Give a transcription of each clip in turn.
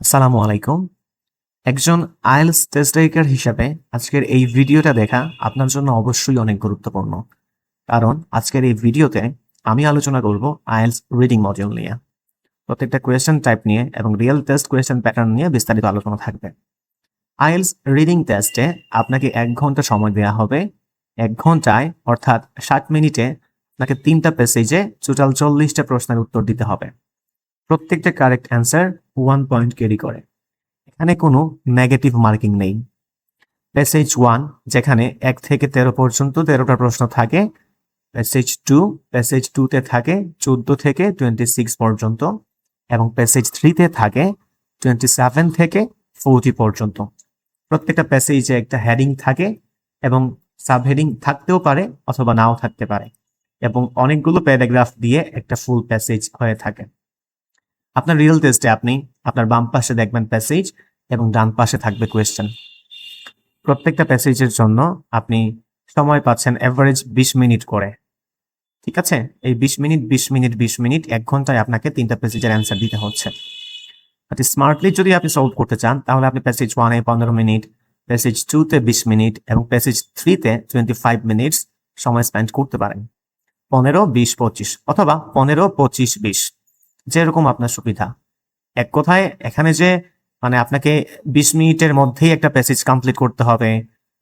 আসসালামু আলাইকুম। একজন আইএলটিএস টেস্ট টেকার হিসাবে আজকের এই ভিডিওটা দেখা আপনার জন্য অবশ্যই অনেক গুরুত্বপূর্ণ। কারণ আজকের এই ভিডিওতে আমি আলোচনা করব আইএলটিএস রিডিং মডিউল নিয়ে। প্রত্যেকটা কোয়েশ্চেন টাইপ নিয়ে এবং রিয়েল টেস্ট কোয়েশ্চেন প্যাটার্ন নিয়ে বিস্তারিত আলোচনা থাকবে। আইএলটিএস রিডিং টেস্টে আপনাকে 1 ঘন্টা সময় দেওয়া হবে। 1 ঘন্টায় অর্থাৎ 60 মিনিটে আপনাকে 3টা প্যাসেজে টোটাল 40টা প্রশ্নের উত্তর দিতে হবে। প্রত্যেকটা কারেক্ট অ্যান্সার 1 পয়েন্ট ক্যারি করে। এখানে কোনো নেগেটিভ মার্কিং নেই। প্যাসেজ 1 যেখানে 1 থেকে 13 পর্যন্ত 13টা প্রশ্ন থাকে, প্যাসেজ 2 তে থাকে 14 থেকে 26 পর্যন্ত এবং প্যাসেজ 3 তে থাকে 27 থেকে 40 পর্যন্ত। প্রত্যেকটা প্যাসেজে একটা হেডিং থাকে এবং সাব হেডিং থাকতেও পারে অথবা নাও থাকতে পারে এবং অনেকগুলো প্যারাগ্রাফ দিয়ে একটা ফুল প্যাসেজ হয়ে থাকে। আপনার রিয়েল টেস্টে আপনি আপনার বাম পাশে দেখবেন প্যাসেজ এবং ডান পাশে থাকবে কোয়েশ্চেন। প্রত্যেকটা প্যাসেজের জন্য আপনি সময় পাচ্ছেন এভারেজ 20 মিনিট করে। ঠিক আছে, এই 20 মিনিট 20 মিনিট 20 মিনিট 1 ঘন্টায় আপনাকে 3টা প্যাসেজের অ্যান্সার দিতে হচ্ছে। স্মার্টলি যদি আপনি সলভ করতে চান তাহলে আপনি প্যাসেজ 1 এ 15 মিনিট, প্যাসেজ 2 তে 20 মিনিট এবং প্যাসেজ 3 তে 25 মিনিটস সময় স্পেন্ড করতে পারেন। 15 20 25 অথবা 15 25 20 যেরকম আপনার সুবিধা। এক কথায় এখানে যে আপনাকে 20 মিনিটের মধ্যেই একটা প্যাসেজ কমপ্লিট করতে হবে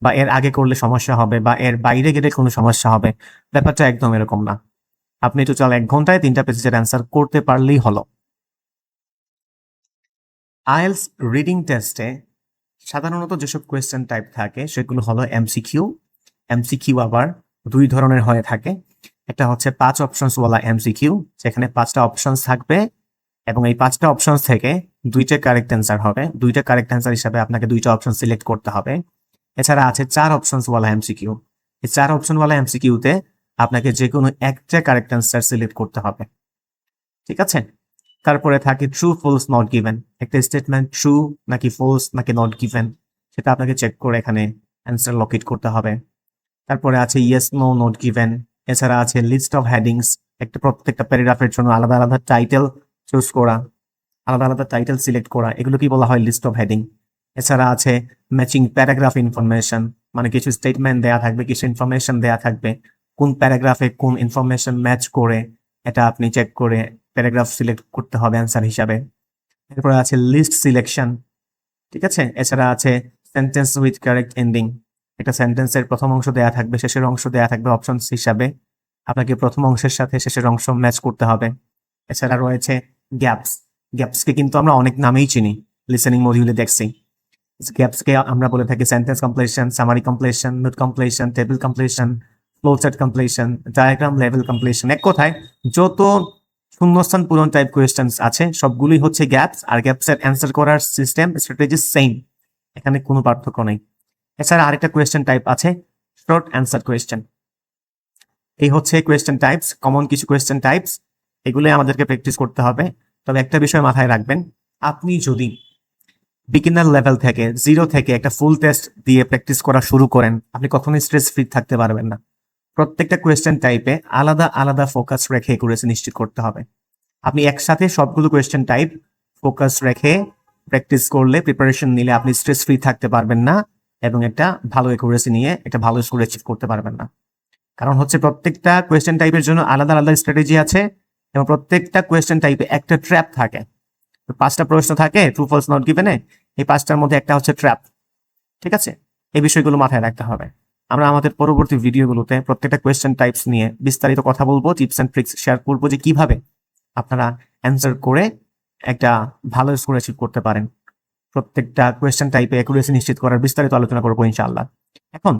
বা এর আগে করলে সমস্যা হবে বা এর বাইরে গেলে কোনো সমস্যা হবে, ব্যাপারটা একদম এরকম না। আপনি টোটাল 1 ঘন্টায় 3টা প্যাসেজের অ্যান্সার করতে পারলেই হলো। আইএলটিএস রিডিং টেস্টে সাধারণত যেসব কোয়েশ্চেন টাইপ থাকে সেগুলো হলো এমসিকিউ। এমসিকিউ আবার 2 ধরনের হয়ে থাকে। একটা হচ্ছে 5 অপশনস ওয়ালা এমসিকিউ, যেখানে 5টা অপশনস থাকবে এবং এই 5টা অপশনস থেকে 2টা কারেক্ট অ্যান্সার হবে। 2টা কারেক্ট অ্যান্সার হিসাবে আপনাকে 2টা অপশন সিলেক্ট করতে হবে। এছাড়া আছে 4 অপশনস ওয়ালা এমসিকিউ। এই 4 অপশন ওয়ালা এমসিকিউতে আপনাকে যে কোনো একটা কারেক্ট অ্যান্সার সিলেক্ট করতে হবে। ঠিক আছে, তারপরে থাকে ট্রু ফলস নট গিভেন। একটা স্টেটমেন্ট ট্রু নাকি ফলস নাকি নট গিভেন সেটা আপনাকে চেক করে এখানে অ্যান্সার লোকেট করতে হবে। তারপরে আছে ইয়েস নো নট গিভেন। এছাড়া আছে লিস্ট অফ হেডিংস, একটা প্রত্যেকটা প্যারাগ্রাফের জন্য আলাদা আলাদা টাইটেল চুজ করা, আলাদা আলাদা টাইটেল সিলেক্ট করা, এগুলো কি বলা হয় লিস্ট অফ হেডিং। এছাড়া আছে ম্যাচিং প্যারাগ্রাফ ইনফরমেশন, মানে কিছু স্টেটমেন্ট দেয়া থাকবে, কিছু ইনফরমেশন দেয়া থাকবে, কোন প্যারাগ্রাফে কোন ইনফরমেশন ম্যাচ করে এটা আপনি চেক করে প্যারাগ্রাফ সিলেক্ট করতে হবে অ্যান্সার হিসাবে। এরপরে আছে লিস্ট সিলেকশন। ঠিক আছে, এছাড়া আছে সেন্টেন্স উইথ কারেক্ট এন্ডিং। একটা সেন্টেন্সের প্রথম অংশ দেয়া থাকবে, শেষের অংশ দেয়া থাকবে অপশনস হিসাবে, আপনাকে প্রথম অংশের সাথে শেষের অংশ ম্যাচ করতে হবে। এছাড়া রয়েছে গ্যাপস। গ্যাপসকে কিন্তু আমরা অনেক নামেই চিনি, লিসেনিং মডিউলে দেখছি। গ্যাপসকে আমরা বলে থাকি sentence completion, summary completion, note completion, table completion, flowchart completion, diagram level completion. এক কথায় যত শূন্যস্থান পূরণ টাইপ কোয়েশ্চেন্স আছে সবগুলোই হচ্ছে গ্যাপস, আর গ্যাপসের অ্যান্সার করার সিস্টেম স্ট্র্যাটেজি সেম, এখানে কোনো পার্থক্য নেই। এছাড়া আরেকটা কোয়েশ্চেন টাইপ আছে শর্ট অ্যান্সার কোয়েশ্চেন। এই হচ্ছে কোয়েশ্চেন টাইপস, কমন কিছু কোয়েশ্চেন টাইপস, এগুলো আমাদেরকে প্র্যাকটিস করতে হবে। তবে একটা বিষয় মাথায় রাখবেন, আপনি যদি বিগিনার লেভেল থেকে 0 থেকে একটা ফুল টেস্ট দিয়ে প্র্যাকটিস করা শুরু করেন, আপনি কখনোই স্ট্রেস ফ্রি থাকতে পারবেন না। প্রত্যেকটা কোয়েশ্চেন টাইপে আলাদা আলাদা ফোকাস রেখে একুরেসি নিশ্চিত করতে হবে। আপনি একসাথে সবগুলো কোয়েশ্চেন টাইপ ফোকাস রেখে প্র্যাকটিস করলে, প্রিপারেশন নিলে আপনি স্ট্রেস ফ্রি থাকতে পারবেন না এবং একটা ভালো একুরেসি নিয়ে একটা ভালো স্কোর অ্যাচিভ করতে পারবেন না। কারণ হচ্ছে প্রত্যেকটা কোয়েশ্চেন টাইপের জন্য আলাদা আলাদা স্ট্র্যাটেজি আছে এবং প্রত্যেকটা কোয়েশ্চেন টাইপে একটা ট্র্যাপ থাকে। 5টা প্রশ্ন থাকে ট্রু ফলস নট গিভেনে, এই 5টার মধ্যে একটা হচ্ছে ট্র্যাপ। ঠিক আছে, এই বিষয়গুলো মাথায় রাখতে হবে। আমরা আমাদের পরবর্তী ভিডিওগুলোতে প্রত্যেকটা কোয়েশ্চেন টাইপস নিয়ে বিস্তারিত কথা বলবো, টিপস এন্ড ট্রিক্স শেয়ার করবো যে কিভাবে আপনারা অ্যান্সার করে একটা ভালো স্কোর অ্যাচিভ করতে পারেন। প্রত্যেকটা কোয়েশ্চেন টাইপে অ্যাকুরেসি নিশ্চিত করার বিস্তারিত আলোচনা করবো ইনশাআল্লাহ। এখন